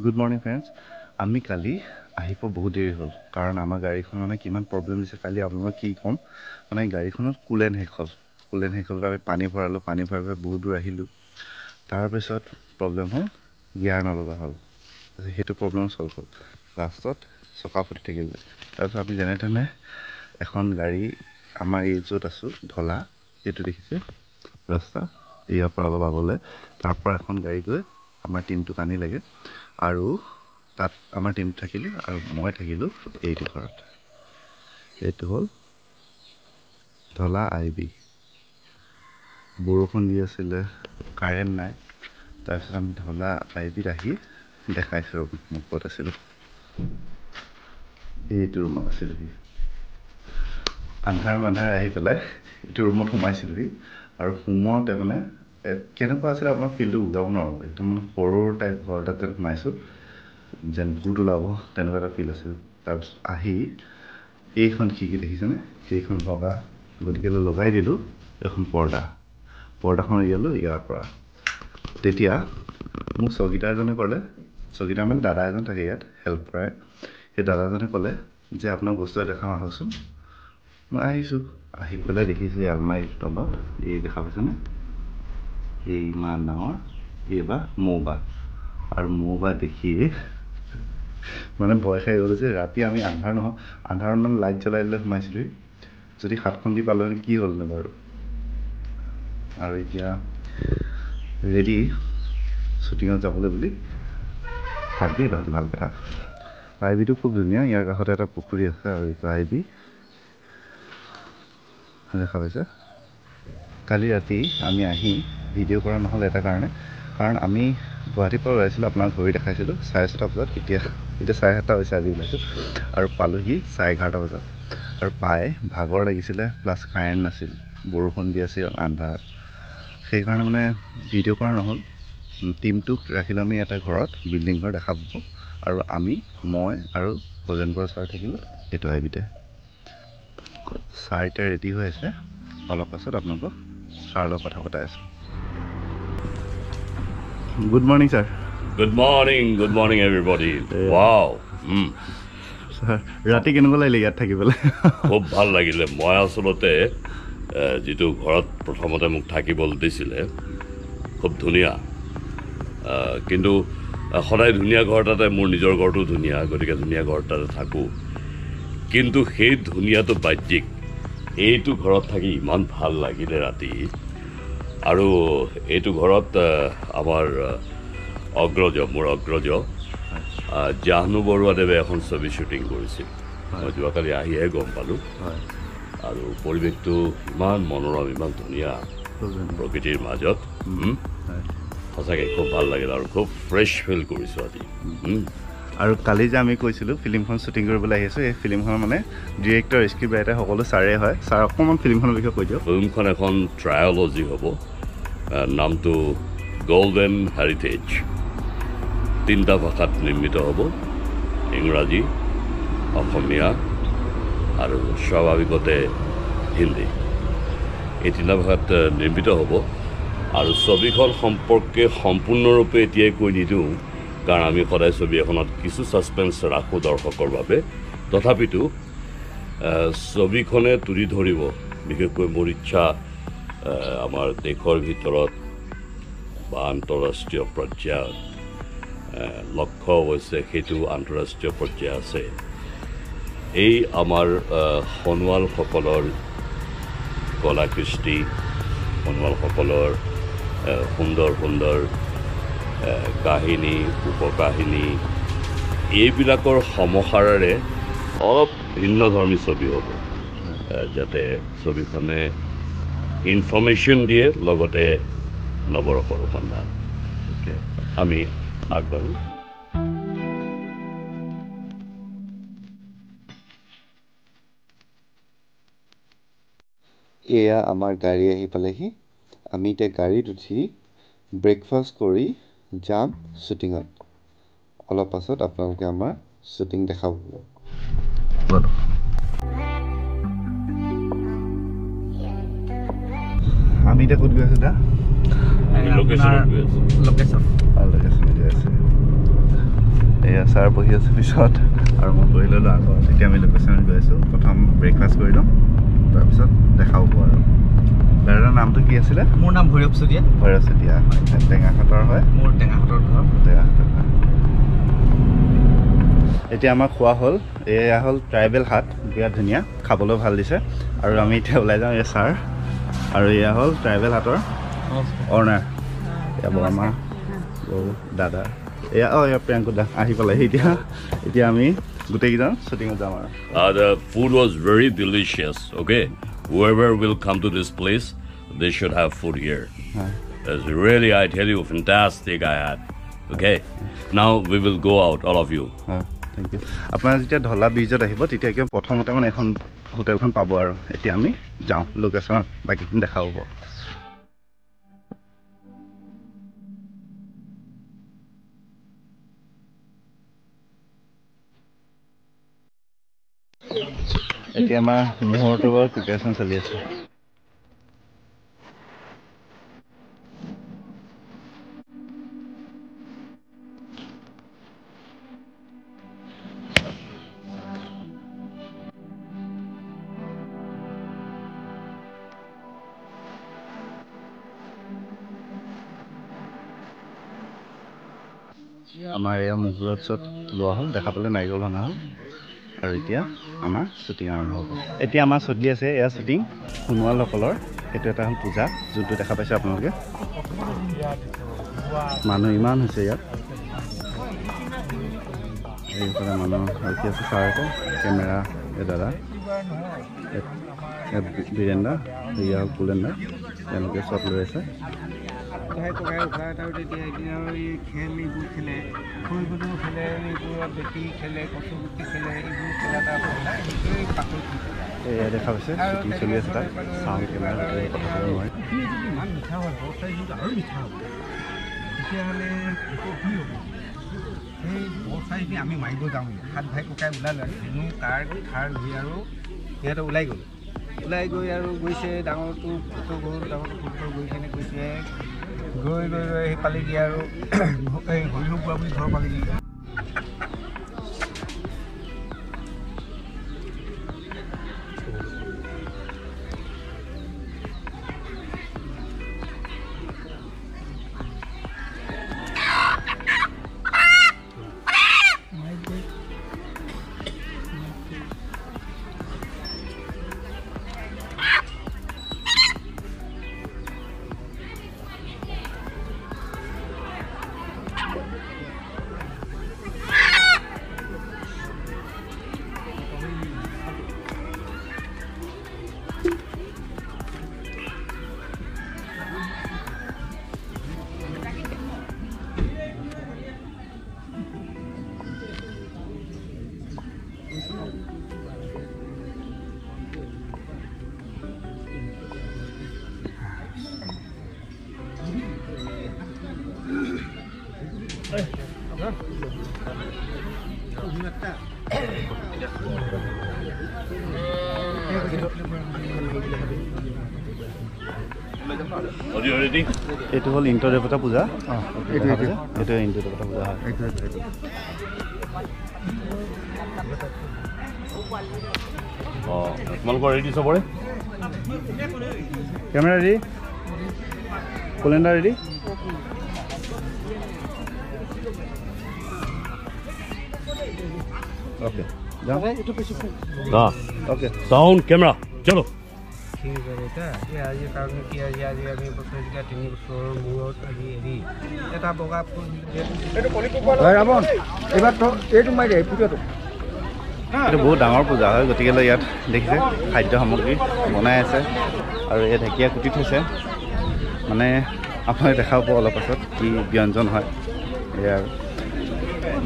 Good morning, friends. আমি কালি আহিব বহুত দেৰি হ'ল কাৰণ আমাৰ গাড়ীখন মানে কিমান প্ৰব্লেম দিছে কালি আপোনালোকক কি ক'ম মানে গাড়ীখনত কুলেন শেষ হ'ল আমি পানী ভৰালোঁ পানী ভৰাই বহুত দূৰ আহিলোঁ তাৰপিছত প্ৰব্লেম হ'ল গিয়াৰ নলগা হ'ল সেইটো প্ৰব্লেম সলভ হ'ল লাষ্টত চকা ফুটি থাকিল তাৰপিছত আমি যেনে তেনে এখন গাড়ী আমাৰ এই য'ত আছোঁ ঢলা এইটো দেখিছে ৰাস্তা ইয়াৰ পৰা অলপ আগলৈ তাৰ পৰা এখন গাড়ী গৈ আমাৰ টিমটোক আনি লাগে আৰু তাত আমাৰ টিম থাকিলে আৰু মই থাকিলোঁ এইটো ঘৰত এইটো হ'ল ঢলা আইবি বৰষুণ দি আছিলে কাৰেণ্ট নাই তাৰপিছত আমি ঢলা আইবিত আহি দেখাইছোঁ মই ক'ত আছিলোঁ এইটো ৰুমত আছিলোঁহি আন্ধাৰ আহি পেলাই এইটো ৰুমত সোমাইছিলোঁহি আৰু সোমাওঁতে মানে কেনেকুৱা আছিলে আপোনাৰ ফিল্ডটো বুজাব নোৱাৰোঁ একদম সৰু টাইপ ঘৰ এটাতে সোমাইছোঁ যেন ভূত ওলাব তেনেকুৱা এটা ফিল আছিল তাৰপিছত আহি এইখন খিৰিকী দেখিছেনে সেইখন লগা গতিকে লগাই দিলোঁ এখন পৰ্দাখন উলিয়ালোঁ ইয়াৰ পৰা তেতিয়া মোক চকীদাৰ এজনে ক'লে চকীদাৰ মানে দাদা এজন থাকে ইয়াত হেল্প কৰে সেই দাদাজনে ক'লে যে আপোনাক বস্তু এটা দেখাওঁ আহকচোন মই আহিছোঁ আহি পেলাই দেখিছোঁ এই আলমাৰীৰ তলত এই দেখা পাইছেনে এই ইমান ডাঙৰ এইবাৰ মৌবাহ আৰু মৌবাহ দেখি মানে ভয় খাই গ'লো যে ৰাতি আমি আন্ধাৰত মানে লাইট জ্বলাই দিলে সোমাইছিলোঁ যদি হাতখন দি পালোঁ কি হ'লনে বাৰু আৰু এতিয়া ৰেডি শ্বুটিঙত যাবলৈ বুলি থাকেই তাত ভাল কথা আইবিটো খুব ধুনীয়া ইয়াৰ কাষতে এটা পুখুৰী আছে আৰু এইটো আইবি দেখা পাইছে কালি ৰাতি আমি আহি ভিডিঅ' কৰা নহ'ল এটা কাৰণ আমি গুৱাহাটীৰ পৰা ওলাইছিলোঁ আপোনাক ঘড়ী দেখাইছিলোঁ 7:30 বজাত এতিয়া 7:30 হৈছে আজি ওলাইছোঁ আৰু পালোহি 11:30 বজাত আৰু পাই ভাগৰ লাগিছিলে প্লাছ কাৰেণ্ট নাছিল বৰষুণ দি আছিল আন্ধাৰ সেইকাৰণে মানে ভিডিঅ' কৰা নহ'ল টিমটোক ৰাখিলোঁ আমি এটা ঘৰত বিল্ডিং ঘৰ দেখা পাব আৰু মই আৰু ভজেন বৰা ছাৰ থাকিলোঁ এইটো আইবিতে ছাৰ এতিয়া ৰেডি হৈ আছে অলপ পাছত আপোনালোকক ছাৰৰ লগত কথা পতাই আছোঁ good morning sir Good morning everybody. Wow. Sir ৰাতি কেনেকুৱা লাগিলে ইয়াত থাকিবলৈ খুব ভাল লাগিলে মই আচলতে যিটো ঘৰত প্ৰথমতে মোক থাকিবলৈ দিছিলে খুব ধুনীয়া কিন্তু সদায় ধুনীয়া ঘৰ এটাতে মোৰ নিজৰ ঘৰটো ধুনীয়া গতিকে ধুনীয়া ঘৰ এটাতে থাকোঁ কিন্তু সেই ধুনীয়াটো বাহ্যিক এইটো ঘৰত থাকি ইমান ভাল লাগিলে ৰাতি আৰু এইটো ঘৰত আমাৰ মোৰ অগ্ৰজ জাহ্নু বৰুৱাদেৱে এখন ছবি শ্বুটিং কৰিছিল মই যোৱাকালি আহিহে গম পালোঁ আৰু পৰিৱেশটো ইমান মনোৰম ইমান ধুনীয়া প্ৰকৃতিৰ মাজত সঁচাকৈ খুব ভাল লাগিল আৰু খুব ফ্ৰেছ ফিল কৰিছোঁ আজি আৰু কালি যে আমি কৈছিলোঁ ফিল্মখন শ্বুটিং কৰিবলৈ আহিছোঁ এই ফিল্মখন মানে ডিৰেক্টৰ স্ক্ৰিপ্ট ৰাইটাৰ সকলো ছাৰে হয় ছাৰ অকণমান ফিল্মখনৰ বিষয়ে কৈ দিয়ক ফিল্মখন এখন ট্ৰায়লজি হ'ব নামটো গল্ডেন হেৰিটেজ 3টা ভাষাত নিৰ্মিত হ'ব ইংৰাজী অসমীয়া আৰু স্বাভাৱিকতে হিন্দী এই 3টা ভাষাত নিৰ্মিত হ'ব আৰু ছবিখন সম্পৰ্কে সম্পূৰ্ণৰূপে এতিয়াই কৈ নিদিওঁ কাৰণ আমি সদায় ছবি এখনত কিছু ছাছপেন্স ৰাখোঁ দৰ্শকৰ বাবে তথাপিতো ছবিখনে তুলি ধৰিব বিশেষকৈ মোৰ ইচ্ছা আমাৰ দেশৰ ভিতৰত বা আন্তঃৰাষ্ট্ৰীয় পৰ্যায়ত লক্ষ্য অৱশ্যে সেইটো আন্তঃৰাষ্ট্ৰীয় পৰ্যায় আছে এই আমাৰ সোণোৱালসকলৰ কলাকৃষ্টি সোণোৱালসকলৰ সুন্দৰ কাহিনী উপকাহিনী এইবিলাকৰ সমাহাৰেৰে অলপ ভিন্নধৰ্মী ছবি হ'ব যাতে ছবিখনে ইনফৰ্মেশ্যন দিয়ে লগতে নৱৰসৰ সন্ধান আমি আগবাঢ়ো এয়া আমাৰ গাড়ী আহি পালেহি আমি এতিয়া গাড়ীত উঠি ব্ৰেকফাষ্ট কৰি যাম শ্বুটিঙত অলপ পাছত আপোনালোকে আমাৰ শ্বুটিং দেখাব আমি এতিয়া ক'ত গৈ আছোঁ দা লোকেশ্যনত গৈ আছোঁ লোকেশ্যন এয়া ছাৰ বহি আছে পিছত আৰু মই বহি ল'লোঁ আকৌ এতিয়া আমি লোকেশ্যনত গৈ আছোঁ প্ৰথম ব্ৰেকফাষ্ট কৰি লওঁ তাৰপিছত দেখা হ'ব আৰু দাদাৰ নামটো কি আছিলে মোৰ নাম ভৈৰৱ চুতীয়া টেঙাখাটৰ হয় মোৰ টেঙাখাটৰ ঘৰ টেঙাখাটৰ হয় এতিয়া আমাৰ খোৱা হ'ল এয়া হ'ল ট্ৰাইবেল হাট বিৰাট ধুনীয়া খাবলৈও ভাল দিছে আৰু আমি এতিয়া ওলাই যাওঁ এয়া ছাৰ আৰু এয়া হ'ল ট্ৰাইবেল হাটৰ অ'নাৰ এয়া বৰমা দাদা এয়া এয়া প্ৰিয়াংকু দা আহি পালেহি এতিয়া আমি গোটেইকেইজন শ্বুটিঙত যাম আৰু The food was very delicious. Okay, whoever will come to this place, they should have food here. It's really, I tell you, fantastic. I had. Okay, now we will go out, all of you. Thank you আপোনাৰ যেতিয়া ঢলা ব্ৰিজত আহিব তেতিয়া কি প্ৰথমতে মানে এখন হোটেলখন পাব আৰু এতিয়া আমি যাওঁ লোকেশ্যনত বাকীখিনি দেখা হ'ব এতিয়া আমাৰ মুহূৰ্তৰ প্ৰিপেৰেশ্যন চলি আছে আমাৰ এয়া মুহূৰ্তৰ পিছত লোৱা হ'ল দেখা পালে নাৰিকল ভঙা হ'ল আৰু এতিয়া আমাৰ শ্বুটিং আৰম্ভ হ'ব এতিয়া আমাৰ চলি আছে এয়া শ্বুটিং সোণোৱালসকলৰ সেইটো এটা হ'ল পূজা যোনটো দেখা পাইছে আপোনালোকে মানুহ ইমান হৈছে ইয়াত এইফালে মানুহ ৰখি আছে ছাৰ আকৌ কেমেৰা এই দাদা বীৰেন দা এয়া হ'ল কুলেন দা তেওঁলোকে শ্বট লৈ আছে এয়া দেখা পাইছে শ্বুটিং চলি আছে তাত চাউণ্ড কেমেৰা কথা ক'ব নোৱাৰে আমি মাৰিব যাওঁ হাত ভাই ককাই ওলালে ধেনু কাৰ খাৰ ঘূৰি আৰু সিহঁতে ওলাই গৈ আৰু গৈছে ডাঙৰটো ফুট গ'ল ডাঙৰটো ফুট গৈ কিনে গৈছে গৈ সেই পালেগৈ আৰু এই হৰিহৰ বুঢ়া বুলি ঘৰ পালেগৈ এইটো হ'ল ইন্দ্ৰ দেৱতা পূজা এইটো ইন্দ্ৰ দেৱতা পূজা হয় তোমালোকৰ ৰেডি চবৰে camera ready calendar ready okay okay sound camera चलो ঠিক আছে বেটা এই আজি কাৰণ কি আজি আমি বছৰীয়া 3 বছৰৰ মূৰত আজি হেৰি এটা বগা ফুল এইটো কলিটো ৰাৱণ এবাৰ তো এইটো মাৰি দে পুজোটো এইটো বহুত ডাঙৰ পূজা হয় গতিকেলৈ ইয়াত দেখিছে খাদ্য সামগ্ৰী বনাই আছে আৰু এই ঢেকীয়া কুটি থৈছে মানে আপোনালোকে দেখা পাব অলপ পাছত কি ব্যঞ্জন হয় এয়া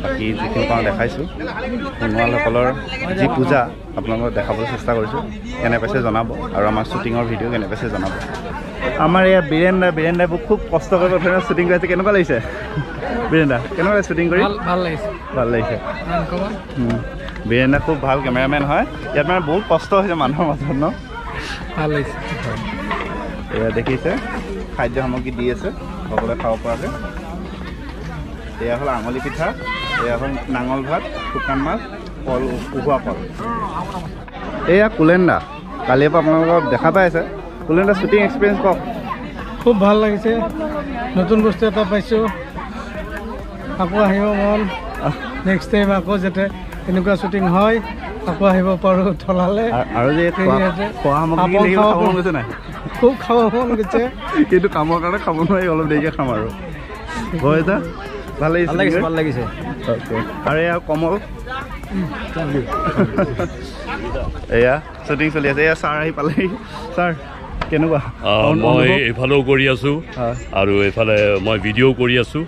বাকী যিখিনি পাওঁ দেখাইছোঁ সোণোৱালসকলৰ যি পূজা আপোনালোকক দেখাবলৈ চেষ্টা কৰিছোঁ কেনে পাইছে জনাব আৰু আমাৰ শ্বুটিঙৰ ভিডিঅ' কেনে পাইছে জনাব আমাৰ এয়া বীৰেন দাই খুব কষ্ট কৰি প্ৰথমে শ্বুটিং কৰিছে কেনেকুৱা লাগিছে বীৰেন দা কেনেকুৱা লাগিছে শ্বুটিং কৰি ভাল লাগিছে বীৰেন দা খুব ভাল কেমেৰামেন হয় ইয়াত মানে বহুত কষ্ট হৈছে মানুহৰ মাজত ন ভাল লাগিছে এয়া দেখিছে খাদ্য সামগ্ৰী দি আছে সকলোৱে খাব পৰাকৈ এয়া হ'ল আঙুলি পিঠা এয়া হ'ল নাঙল ভাত, শুকান মাছ, কল, উহোৱা কল। এয়া কুলেন্দা, কালিৰ পৰা আপোনালোকক দেখা পাই আছে। কুলেন্দা শ্বুটিং এক্সপিৰিয়েঞ্চ কওক। খুব ভাল লাগিছে, নতুন বস্তু এটা পাইছোঁ, আকৌ আহিব মন। নেক্সট টাইম আকৌ যাতে এনেকুৱা শ্বুটিং হয়, আকৌ আহিব পাৰোঁ থলালে। আৰু যে খোৱা সামগ্ৰী খাব মন গৈছে নাই? খুব খাব মন গৈছে, কিন্তু কামৰ কাৰণে খাব নোৱাৰি, অলপ দেৰিকৈ খাম আৰু। হয় দা, ভাল লাগিছে, ভাল লাগিছে। আৰু এয়া কমল, এয়া শ্বুটিং চলি আছে। এয়া ছাৰ আহি পালেহি। ছাৰ কেনেকুৱা? মই এইফালেও কৰি আছোঁ আৰু এইফালে মই ভিডিঅ' কৰি আছোঁ।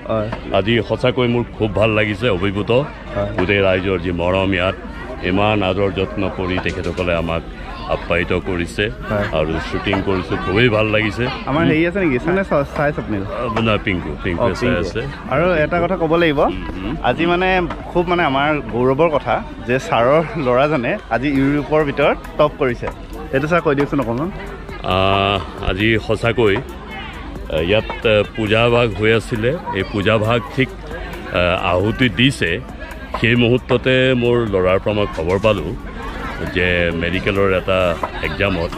আজি সঁচাকৈ মোৰ খুব ভাল লাগিছে, অভিভূত। গোটেই ৰাইজৰ যি মৰম, ইয়াত ইমান আদৰ যত্ন কৰি তেখেতসকলে আমাক আপ্যায়িত কৰিছে আৰু শ্বুটিং কৰিছোঁ, খুবেই ভাল লাগিছে। আমাৰ হেৰি আছে নেকি চাই স্বপ্নিল? নাই, পিংকু চাই আছে। আৰু এটা কথা ক'ব লাগিব, আজি মানে খুব মানে আমাৰ গৌৰৱৰ কথা যে ছাৰৰ ল'ৰাজনে আজি ইউৰোপৰ ভিতৰত টপ কৰিছে। এইটো ছাৰ কৈ দিয়কচোন অকণমান। আজি সঁচাকৈ ইয়াত পূজাভাগ হৈ আছিলে, এই পূজাভাগ ঠিক আহুতি দিছে সেই মুহূৰ্ততে মোৰ ল'ৰাৰ পৰা মই খবৰ পালোঁ যে মেডিকেলৰ এটা এক্সামত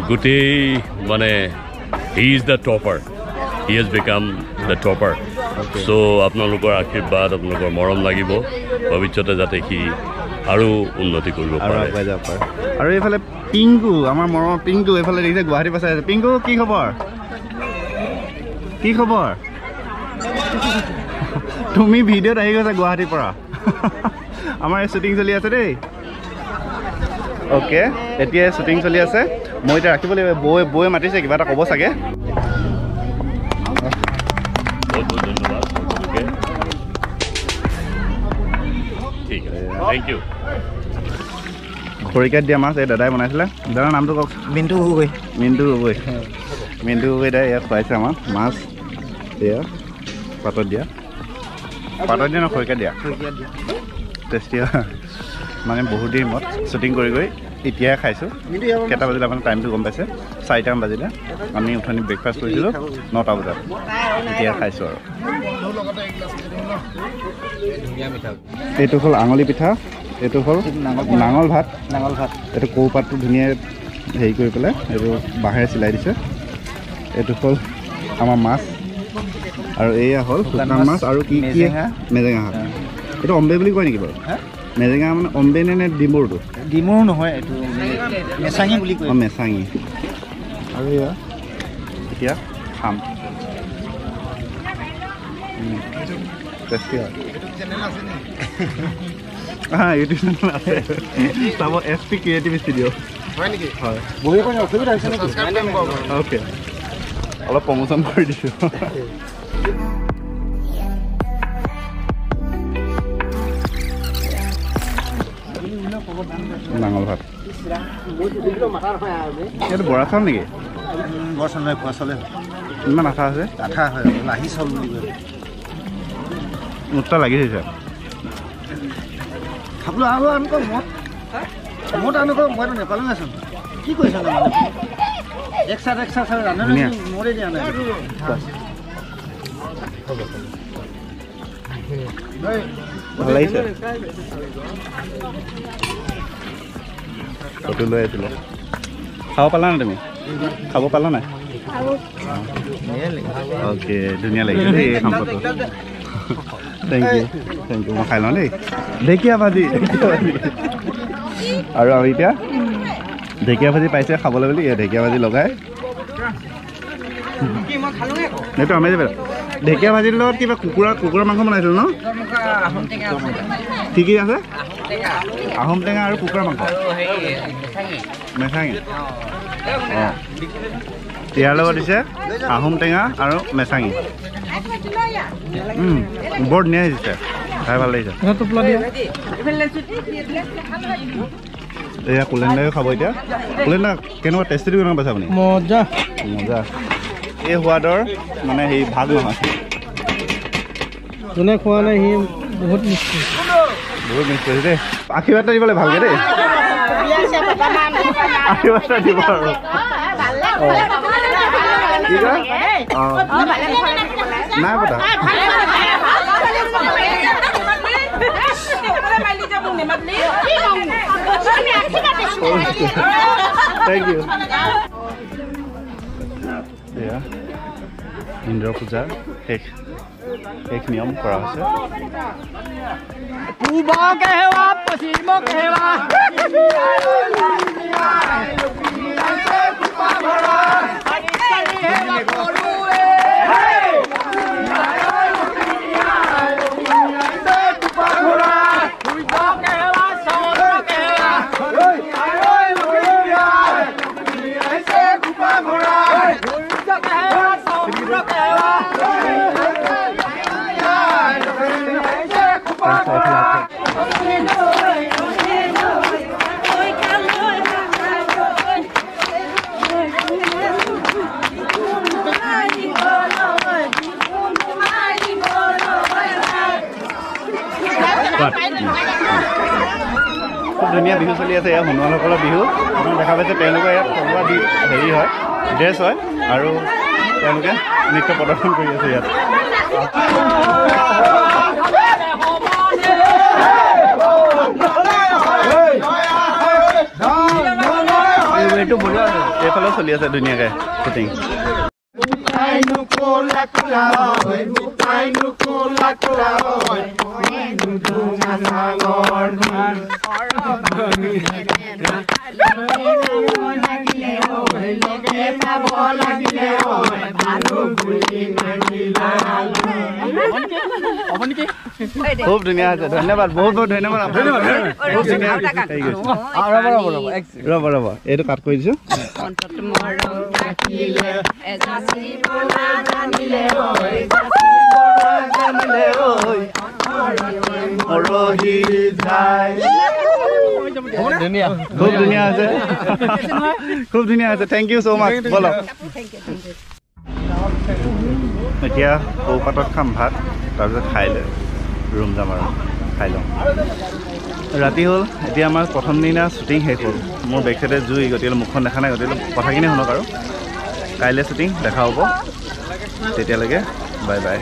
গোটেই মানে he is the topper, he has become the topper. So' আপোনালোকৰ আশীৰ্বাদ, আপোনালোকৰ মৰম লাগিব, ভৱিষ্যতে যাতে সি আৰু উন্নতি কৰিব পাৰে। আৰু এইফালে পিংকু, আমাৰ মৰমৰ পিংকু এইফালে দেখিছে, গুৱাহাটী পাছাই আছে। পিংকু কি খবৰ? কি খবৰ? তুমি ভিডিঅ'ত আহি গৈছা গুৱাহাটীৰ পৰা। আমাৰ এই শ্বুটিং চলি আছে দেই। অ'কে, এতিয়া শ্বুটিং চলি আছে। মই এতিয়া ৰাখিব লাগিব। বৈ মাতিছে, কিবা এটা ক'ব চাগে। বহুত বহুত ধন্যবাদ। ঠিক আছে, থেংক ইউ। খৰিকাত দিয়া মাছ এই দাদাই বনাইছিলে। দাদাৰ নামটো কওক। মিণ্টু গগৈ। মিণ্টু গগৈ দাই ইয়াত খুৱাইছে আমাক মাছ। এয়া পাতত দিয়া ন, খৰিকাত দিয়া। টেষ্টি মানে বহুত দিন মত শ্বুটিং কৰি এতিয়াই খাইছোঁ। কেইটা বাজিলে আপোনাৰ টাইমটো গম পাইছে? 4টামান বাজিলে। আমি উঠনি ব্ৰেকফাষ্ট কৰিছিলোঁ 9টা বজাত, এতিয়া খাইছোঁ আৰু। এইটো হ'ল আঙুলি পিঠা, এইটো হ'ল নাঙল ভাত। এইটো কৌপাতটো ধুনীয়া হেৰি কৰি পেলাই এইটো বাঁহেৰে চিলাই দিছে। এইটো হ'ল আমাৰ মাছ, আৰু এয়া হ'ল শুকান মাছ আৰু কি মেজেঙা শাক। এইটো অম্বে বুলি কয় নেকি বাৰু? মেজেঙা মানে অম্বে নে ডিমৰুটো? ডিমৰু নহয়, এইটো মেচাঙি বুলি কয়। মেচাঙি। আৰু এয়া এতিয়া খাম। টেষ্টি হয়। ইউটিউব চেনেল আছে, চাব SP ক্ৰিয়েটিভ ষ্টুডিঅ'। হয় নেকি? হয়। অসুবিধা হৈছে নেকি? অ'কে, অলপ প্ৰমোশ্যন কৰি দিছোঁ। নাঙল ভাত। এইটো বৰা চাউল নেকি? বৰ চাউল নহয়, খোৱা চাউলে হয়। ইমান আঠা আছে? আঠা হয়, লাহি চাউল বুলি কয়। মুঠটা লাগিছে খাবলৈ আৰু আনকো মত আনকো মইতো নেপালো নাচোন। কি কৰিছা মানে? এক চাইড ৰান্ধে মৰে দিয়া নাই। ভাল লাগিছে। ফটো লৈ আছিলে। খাব পালা নাই তুমি? খাব পালা নাই? অ'কে, ধুনীয়া লাগিছে দেই এই সম্পদটো। Thank U. মই খাই লওঁ দেই। ঢেকীয়া ভাজি। আৰু আমি এতিয়া ঢেকীয়া ভাজি পাইছে খাবলৈ বুলি, ঢেকীয়া ভাজি লগাই এইটো আমি যে ঢেকীয়া ভাজিৰ লগত কিবা কুকুৰা মাংস বনাইছিল ন? কি আছে? আহোম টেঙা আৰু কুকুৰা মাংস, মেচাঙি। অঁ, ইয়াৰ লগত দিছে আহোম টেঙা আৰু মেচাঙি। বৰ ধুনীয়া হৈছে, খাই ভাল লাগিছে। এয়া কুলেন্দায়ো খাব এতিয়া। কুলেন্দা কেনেকুৱা টেষ্টিটো কেনেকুৱা পাইছে আপুনি? মজা। এই সোৱাদৰ মানে সেই ভাগ নহয়। যোনে খোৱা নাই সি বহুত মিছ কৰিছে দেই। আশীৰ্বাদটা দিবলৈ ভালকে দেই, আশীৰ্বাদটা দিব আৰু। নাই পতা Thank you. Yeah. Indra Puja. एक नियम करा হৈছে পূব কেহেৱা পশ্চিম কেহেৱা খুব ধুনীয়া বিহু চলি আছে ইয়াত হনুমানসকলৰ বিহু দেখা পাইছে তেওঁলোকৰ ইয়াত থলুৱা হেৰি হয় ড্ৰেছ হয় আৰু তেওঁলোকে নৃত্য প্ৰদৰ্শন কৰি আছে ইয়াত এইফালেও চলি আছে ধুনীয়াকৈ শ্বুটিং খুব ধুনীয়া আছে ধন্যবাদ বহুত বহুত ধন্যবাদ ৰ'ব ৰ'ব এইটো কাট কৰি দিছোঁ খুব ধুনীয়া আছে খুব ধুনীয়া আছে থেংক ইউ ছ' মাছ বলক এতিয়া সৌপাতত খাম ভাত তাৰপিছত খাই লৈ ৰুম যাম আৰু খাই লওঁ ৰাতি হ'ল এতিয়া আমাৰ প্ৰথম দিনা শ্বুটিং শেষ হ'ল মোৰ বেক চাইডে জুই গতিকে মুখখন দেখা নাই গতিকে কথাখিনি শুনক আৰু কাইলৈ শ্বুটিং দেখা হ'ব তেতিয়ালৈকে বাই বাই